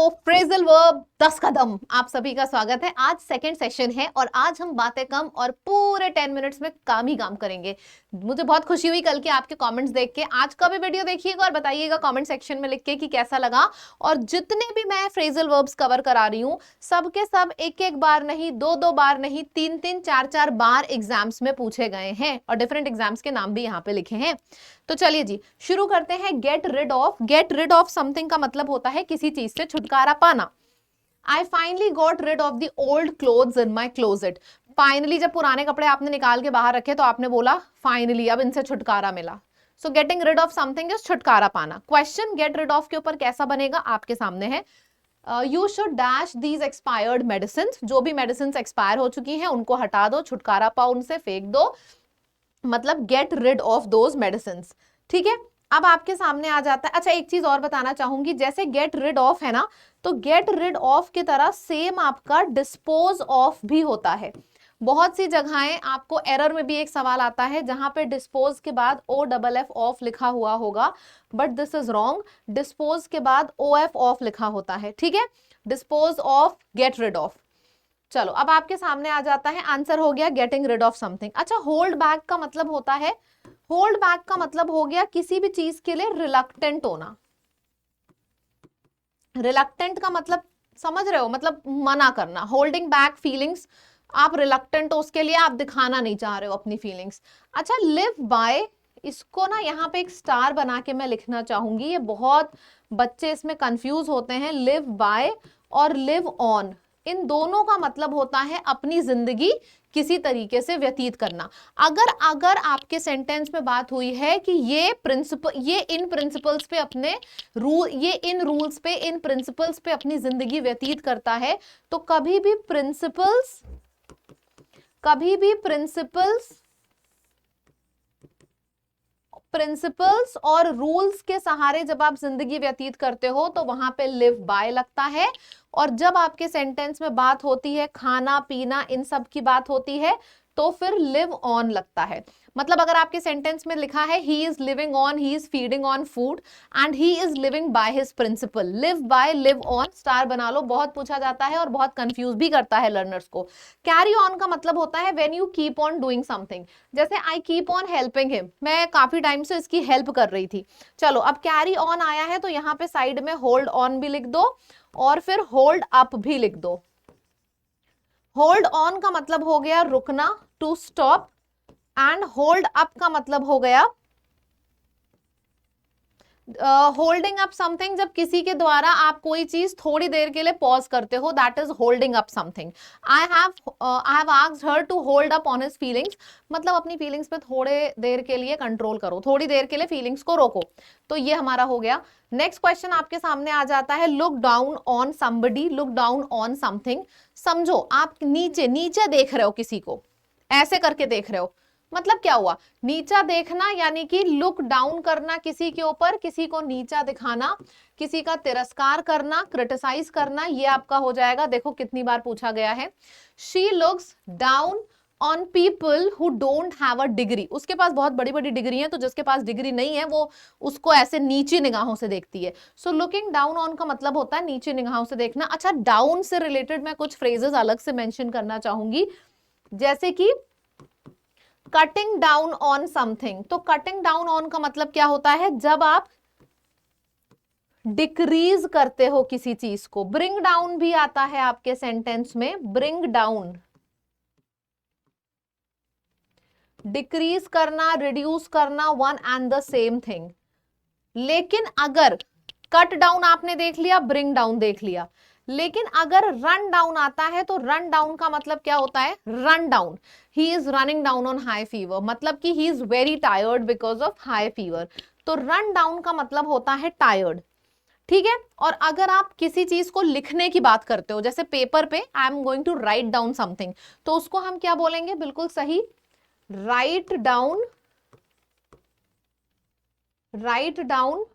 Phrasal verb 10 कदम, आप सभी का स्वागत है। आज सेकंड सेशन है और आज हम बातें कम और पूरे 10 मिनट्स में काम ही काम करेंगे। मुझे बहुत खुशी हुई कल के आपके कमेंट्स देख के। आज का भी वीडियो देखिएगा और बताइएगा कमेंट सेक्शन में लिख के कि कैसा लगा। और जितने भी मैं फ्रेजल वर्ब्स कवर करा रही हूँ सबके सब एक एक बार नहीं, दो दो बार नहीं, तीन तीन चार चार बार एग्जाम्स में पूछे गए हैं और डिफरेंट एग्जाम्स के नाम भी यहाँ पे लिखे हैं। तो चलिए जी शुरू करते हैं। Get rid of. Get rid of something का मतलब होता है किसी चीज से छुटकारा पाना। I finally got rid of the old clothes in my closet. Finally जब पुराने कपड़े आपने निकाल के बाहर रखे तो आपने बोला फाइनली अब इनसे छुटकारा मिला। So getting rid of something is छुटकारा पाना। क्वेश्चन गेट रिड ऑफ के ऊपर कैसा बनेगा आपके सामने है। You should dash these expired medicine. जो भी मेडिसिन एक्सपायर हो चुकी हैं उनको हटा दो, छुटकारा पाओ, उनसे फेंक दो, मतलब get rid of those medicine. ठीक है, अब आपके सामने आ जाता है। अच्छा एक चीज और बताना चाहूंगी, जैसे गेट रिड ऑफ है ना, तो गेट रिड ऑफ की तरह सेम आपका डिस्पोज ऑफ भी होता है। बहुत सी जगहें आपको एरर में भी एक सवाल आता है जहां पे डिस्पोज के बाद OFF ऑफ लिखा हुआ होगा, but this is wrong. Dispose के बाद OF ऑफ लिखा होता है। ठीक है, dispose of, get rid of. चलो अब आपके सामने आ जाता है, आंसर हो गया गेटिंग रिड ऑफ समथिंग। अच्छा होल्ड बैक का मतलब होता है, होल्ड बैक का मतलब हो गया किसी भी चीज के लिए रिलक्टेंट होना। रिलक्टेंट का मतलब समझ रहे हो, मतलब मना करना। होल्डिंग बैक फीलिंग्स, आप रिलक्टेंट हो उसके लिए, आप दिखाना नहीं चाह रहे हो अपनी फीलिंग्स। अच्छा लिव बाय, इसको ना यहाँ पे एक स्टार बना के मैं लिखना चाहूंगी, ये बहुत बच्चे इसमें कंफ्यूज होते हैं। लिव बाय और लिव ऑन, इन दोनों का मतलब होता है अपनी जिंदगी किसी तरीके से व्यतीत करना। अगर आपके सेंटेंस में बात हुई है कि ये प्रिंसिपल, ये इन प्रिंसिपल्स पे अपने रूल, ये इन रूल्स पे, इन प्रिंसिपल्स पे अपनी जिंदगी व्यतीत करता है, तो कभी भी प्रिंसिपल्स और रूल्स के सहारे जब आप जिंदगी व्यतीत करते हो तो वहां पे लिव बाय लगता है। और जब आपके सेंटेंस में बात होती है खाना पीना इन सब की बात होती है तो फिर लिव ऑन लगता है। मतलब अगर आपके सेंटेंस में लिखा है he is living on, he is feeding on food and he is living by his principle, live by, live on, star बना लो। बहुत पूछा जाता है और बहुत कंफ्यूज भी करता है लर्नर्स को। कैरी ऑन का मतलब होता है when you keep on doing something. जैसे I keep on helping him, मैं काफी टाइम से इसकी हेल्प कर रही थी। चलो अब कैरी ऑन आया है तो यहाँ पे साइड में होल्ड ऑन भी लिख दो और फिर होल्ड अप भी लिख दो। होल्ड ऑन का मतलब हो गया रुकना, to stop, and hold up का मतलब हो गया होल्डिंग अप समथिंग। जब किसी के द्वारा आप कोई चीज थोड़ी देर के लिए पॉज करते हो, that is holding up something. I have asked her to hold up on his feelings, मतलब अपनी फीलिंग्स पे थोड़े देर के लिए कंट्रोल करो, थोड़ी देर के लिए फीलिंग्स को रोको। तो ये हमारा हो गया। नेक्स्ट क्वेश्चन आपके सामने आ जाता है, look down on somebody, look down on something. समझो आप नीचे नीचे देख रहे हो किसी को, ऐसे करके देख रहे हो, मतलब क्या हुआ, नीचा देखना, यानी कि लुक डाउन करना किसी के ऊपर, किसी को नीचा दिखाना, किसी का तिरस्कार करना, क्रिटिसाइज करना, ये आपका हो जाएगा। देखो कितनी बार पूछा गया है, she looks down on people who don't have a degree. उसके पास बहुत बड़ी बड़ी डिग्री है, तो जिसके पास डिग्री नहीं है वो उसको ऐसे नीची निगाहों से देखती है। सो लुकिंग डाउन ऑन का मतलब होता है नीची निगाहों से देखना। अच्छा डाउन से रिलेटेड मैं कुछ फ्रेजेस अलग से मेंशन करना चाहूंगी, जैसे कि कटिंग डाउन ऑन समथिंग। तो कटिंग डाउन ऑन का मतलब क्या होता है, जब आप डिक्रीज करते हो किसी चीज को। ब्रिंग डाउन भी आता है आपके सेंटेंस में, ब्रिंग डाउन, डिक्रीज करना, रिड्यूस करना, one and the same thing. लेकिन अगर कट डाउन आपने देख लिया, ब्रिंग डाउन देख लिया, लेकिन अगर रन डाउन आता है तो रन डाउन का मतलब क्या होता है, run down, he is running down on high fever, मतलब कि he is very tired because of high fever. तो रन डाउन का मतलब होता है टायर्ड। ठीक है, और अगर आप किसी चीज को लिखने की बात करते हो, जैसे पेपर पे I am going to write down something, तो उसको हम क्या बोलेंगे, बिल्कुल सही, write down, write down,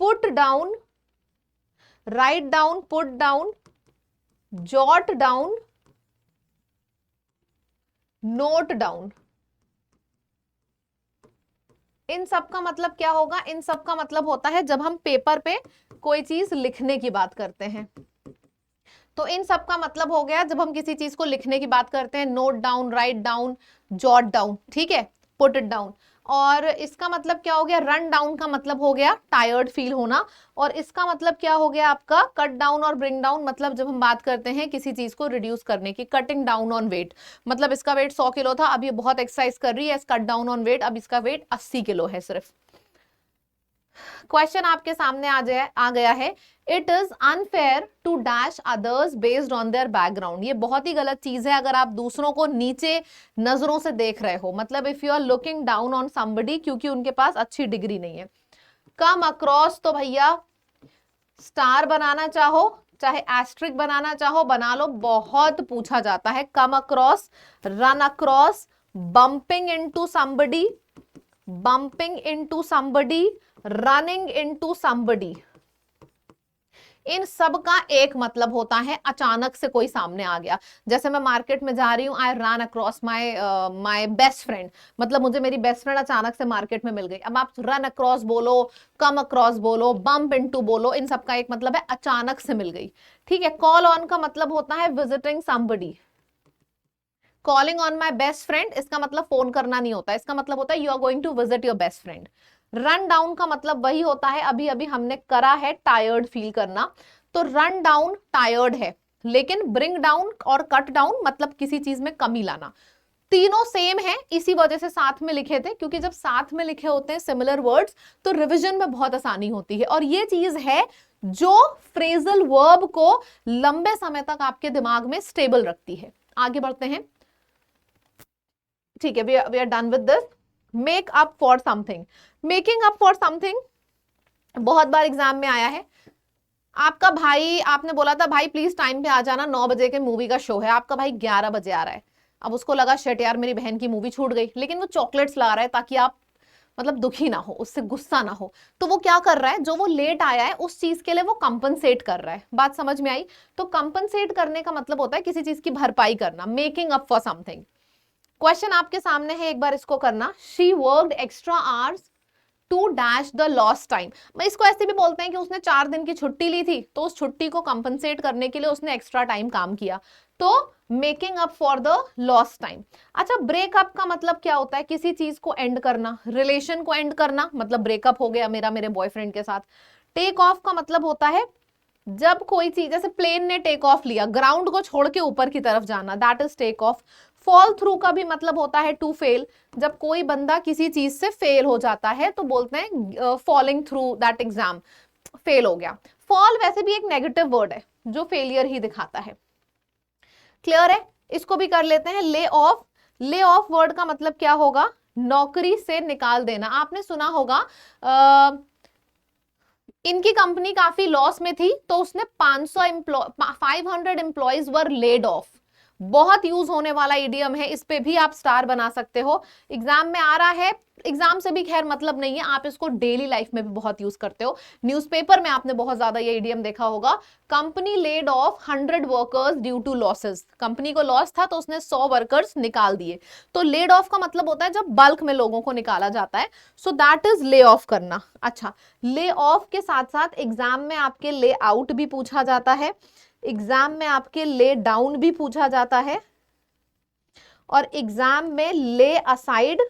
put down, write down, put down, jot down, note down. इन सब का मतलब क्या होगा, इन सब का मतलब होता है जब हम पेपर पे कोई चीज लिखने की बात करते हैं। तो इन सब का मतलब हो गया, जब हम किसी चीज को लिखने की बात करते हैं, note down, write down, jot down, ठीक है, पुट इट डाउन। और इसका मतलब क्या हो गया, रन डाउन का मतलब हो गया टायर्ड फील होना। और इसका मतलब क्या हो गया आपका, कट डाउन और ब्रिंग डाउन, मतलब जब हम बात करते हैं किसी चीज को रिड्यूस करने की, कटिंग डाउन ऑन वेट, मतलब इसका वेट 100 किलो था, अब ये बहुत एक्सरसाइज कर रही है, कट डाउन ऑन वेट, अब इसका वेट 80 किलो है सिर्फ। क्वेश्चन आपके सामने आ गया है, it is unfair to dash others based on their background. ये बहुत ही गलत चीज है अगर आप दूसरों को नीचे नजरों से देख रहे हो, मतलब if you are looking down on somebody क्योंकि उनके पास अच्छी डिग्री नहीं है। कम अक्रॉस, तो भैया स्टार बनाना चाहो चाहे एस्ट्रिक बनाना चाहो बना लो, बहुत पूछा जाता है। Come across, run across, bumping into somebody, bumping into somebody, running into somebody, इन सब का एक मतलब होता है अचानक से कोई सामने आ गया। जैसे मैं मार्केट में जा रही हूँ, I run across my best friend, मतलब मुझे मेरी बेस्ट फ्रेंड अचानक से मार्केट में मिल गई। अब आप रन अक्रॉस बोलो, कम अक्रॉस बोलो, बम्प इनटू बोलो, इन सब का एक मतलब है अचानक से मिल गई, ठीक है। कॉल ऑन का मतलब होता है visiting somebody, calling on my best friend, इसका मतलब फोन करना नहीं होता, इसका मतलब होता है you are going to visit your best friend. Run down का मतलब वही होता है, अभी अभी हमने करा है, टायर्ड फील करना। तो रन डाउन टायर्ड है, लेकिन ब्रिंग डाउन और कट डाउन मतलब किसी चीज में कमी लाना। तीनों सेम है, इसी वजह से साथ में लिखे थे, क्योंकि जब साथ में लिखे होते हैं सिमिलर वर्ड्स तो रिवीजन में बहुत आसानी होती है। और ये चीज है जो फ्रेजल वर्ब को लंबे समय तक आपके दिमाग में स्टेबल रखती है। आगे बढ़ते हैं, ठीक है, we are done with this. Make up for something, making up for something बहुत बार एग्जाम में आया है। आपका भाई, आपने बोला था भाई प्लीज टाइम पे आ जाना, 9 बजे के मूवी का शो है, आपका भाई 11 बजे आ रहा है। अब उसको लगा शिट यार मेरी बहन की मूवी छूट गई, लेकिन वो चॉकलेट्स ला रहा है ताकि आप मतलब दुखी ना हो, उससे गुस्सा ना हो। तो वो क्या कर रहा है, जो वो लेट आया है उस चीज के लिए वो कंपनसेट कर रहा है। बात समझ में आई? तो कंपनसेट करने का मतलब होता है किसी चीज की भरपाई करना, making up for something. Question आपके सामने है, एक बार इसको करना। She worked extra hours to dash the lost time. मैं इसको ऐसे भी बोलते हैं कि उसने 4 दिन की छुट्टी ली थी, तो उस छुट्टी को कंपनसेट करने के लिए उसने एक्स्ट्रा टाइम काम किया, तो making up for the lost time. अच्छा, ब्रेकअप का मतलब क्या होता है, किसी चीज को एंड करना, रिलेशन को एंड करना, मतलब ब्रेकअप हो गया मेरा मेरे बॉयफ्रेंड के साथ। टेक ऑफ का मतलब होता है जब कोई चीज, जैसे प्लेन ने टेक ऑफ लिया, ग्राउंड को छोड़ के ऊपर की तरफ जाना, that is take off. Fall through का भी मतलब होता है टू फेल, जब कोई बंदा किसी चीज से फेल हो जाता है तो बोलते हैं falling through that exam, fail हो गया। फॉल वैसे भी एक नेगेटिव वर्ड है जो फेलियर ही दिखाता है। क्लियर है? इसको भी कर लेते हैं। Lay off, lay off word का मतलब क्या होगा, नौकरी से निकाल देना। आपने सुना होगा इनकी कंपनी काफी लॉस में थी, तो उसने 500 एम्प्लॉयज वर लेड ऑफ। बहुत यूज होने वाला इडियम है, इस पे भी आप स्टार बना सकते हो, एग्जाम में आ रहा है। एग्जाम से भी खैर मतलब नहीं है, आप इसको डेली लाइफ में भी बहुत यूज करते हो। न्यूज़पेपर में आपने बहुत ज्यादा ये इडियम देखा होगा, company laid off 100 workers due to losses. Company को लॉस था तो उसने 100 वर्कर्स निकाल दिए। तो लेड ऑफ का मतलब होता है जब बल्क में लोगों को निकाला जाता है, so that is lay off करना। अच्छा, ले ऑफ के साथ साथ एग्जाम में आपके ले आउट भी पूछा जाता है, एग्जाम में आपके ले डाउन भी पूछा जाता है, और एग्जाम में ले असाइड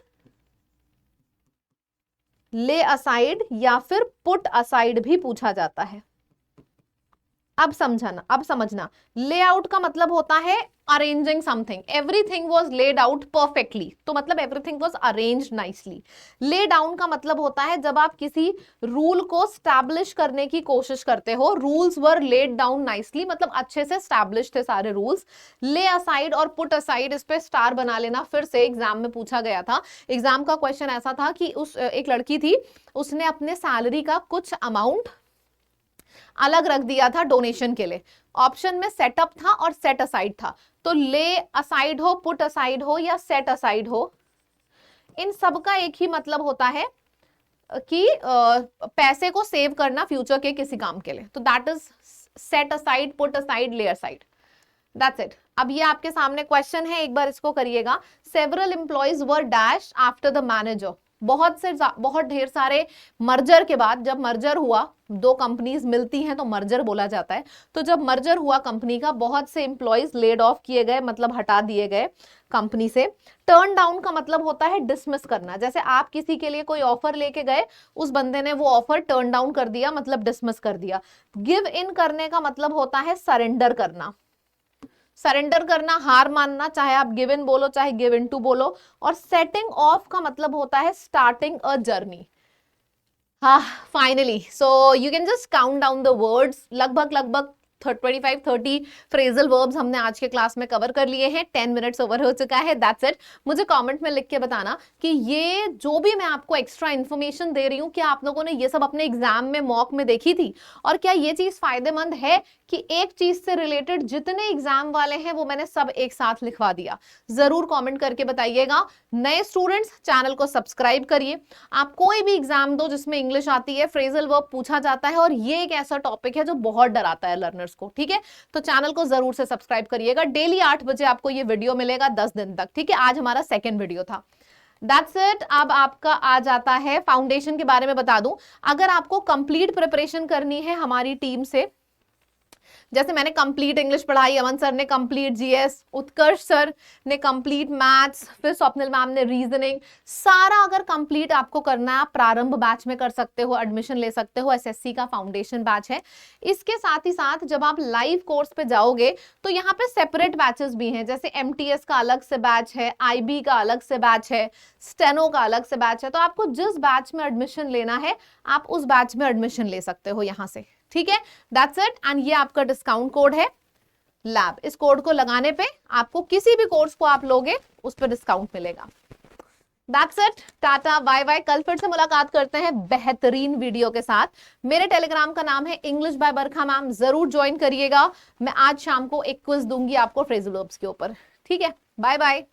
या फिर पुट असाइड भी पूछा जाता है। अब समझना, लेआउट का मतलब होता है arranging something, everything was laid out perfectly, तो मतलब everything was arranged nicely. Lay down का मतलब होता है जब आप किसी रूल को स्टैब्लिश करने की कोशिश करते हो, रूल्स वर लेड डाउन नाइसली, मतलब अच्छे से स्टैब्लिश थे सारे रूल्स। ले असाइड और पुट असाइड, इस पे स्टार बना लेना, फिर से एग्जाम में पूछा गया था। एग्जाम का क्वेश्चन ऐसा था कि एक लड़की थी, उसने अपने सैलरी का कुछ अमाउंट अलग रख दिया था डोनेशन के लिए। ऑप्शन में सेटअप था और सेट असाइड था, तो ले असाइड हो, पुट असाइड हो या सेट असाइड हो, इन सब का एक ही मतलब होता है कि पैसे को सेव करना फ्यूचर के किसी काम के लिए, तो that is set aside, put aside, ले असाइड, दैट्स इट। अब ये आपके सामने क्वेश्चन है, एक बार इसको करिएगा। Several employees were dash after the manager, बहुत ढेर सारे मर्जर के बाद, जब मर्जर हुआ, दो कंपनीज मिलती हैं तो मर्जर बोला जाता है, तो जब मर्जर हुआ कंपनी का, बहुत से एम्प्लॉयज लेड ऑफ किए गए, मतलब हटा दिए गए कंपनी से। टर्न डाउन का मतलब होता है डिसमिस करना, जैसे आप किसी के लिए कोई ऑफर लेके गए, उस बंदे ने वो ऑफर टर्न डाउन कर दिया, मतलब डिसमिस कर दिया। गिव इन करने का मतलब होता है सरेंडर करना, सरेंडर करना, हार मानना, चाहे आप गिव इन बोलो चाहे गिव इन टू बोलो। और सेटिंग ऑफ का मतलब होता है स्टार्टिंग अ जर्नी। हाँ, finally, so you can just count down the words. लगभग 25-30 फ्रेजल वर्ब्स हमने आज के क्लास में कवर कर लिए हैं। 10 मिनट्स ओवर हो चुका है, दैट्स इट। मुझे कमेंट में लिख के बताना कि ये जो भी मैं आपको एक्स्ट्रा इन्फॉर्मेशन दे रही हूँ, क्या आप लोगों ने ये सब अपने एग्जाम में मॉक में देखी थी, और क्या ये चीज फायदेमंद है कि एक चीज से रिलेटेड जितने एग्जाम वाले हैं वो मैंने सब एक साथ लिखवा दिया। जरूर कॉमेंट करके बताइएगा। नए स्टूडेंट्स चैनल को सब्सक्राइब करिए। आप कोई भी एग्जाम दो जिसमें इंग्लिश आती है, फ्रेजल वर्ब पूछा जाता है, और ये एक ऐसा टॉपिक है जो बहुत डराता है लर्नर्स को, ठीक है? तो चैनल को जरूर से सब्सक्राइब करिएगा। डेली 8 बजे आपको ये वीडियो मिलेगा 10 दिन तक, ठीक है? आज हमारा सेकेंड वीडियो था। That's it. अब आपका आ जाता है फाउंडेशन के बारे में बता दूं, अगर आपको कंप्लीट प्रिपरेशन करनी है हमारी टीम से, जैसे मैंने कंप्लीट इंग्लिश पढ़ाई, अमन सर ने कंप्लीट जीएस, उत्कर्ष सर ने कंप्लीट मैथ्स, फिर स्वप्निल मैम ने रीजनिंग, सारा अगर कंप्लीट आपको करना है, आप प्रारंभ बैच में कर सकते हो, एडमिशन ले सकते हो। एसएससी का फाउंडेशन बैच है। इसके साथ ही साथ जब आप लाइव कोर्स पे जाओगे तो यहाँ पे सेपरेट बैचेस भी हैं, जैसे एमटीएस का अलग से बैच है, आईबी का अलग से बैच है, स्टेनो का अलग से बैच है। तो आपको जिस बैच में एडमिशन लेना है, आप उस बैच में एडमिशन ले सकते हो यहाँ से, ठीक है? That's it. एंड ये आपका डिस्काउंट कोड है लैब। इस कोड को लगाने पे आपको किसी भी कोर्स को आप लोगे उस पर डिस्काउंट मिलेगा। That's it, tata bye bye. कल फिर से मुलाकात करते हैं बेहतरीन वीडियो के साथ। मेरे टेलीग्राम का नाम है इंग्लिश बाय बरखा मैम, जरूर ज्वाइन करिएगा। मैं आज शाम को एक क्विज दूंगी आपको फ्रेजल वर्ब्स के ऊपर, ठीक है? Bye bye.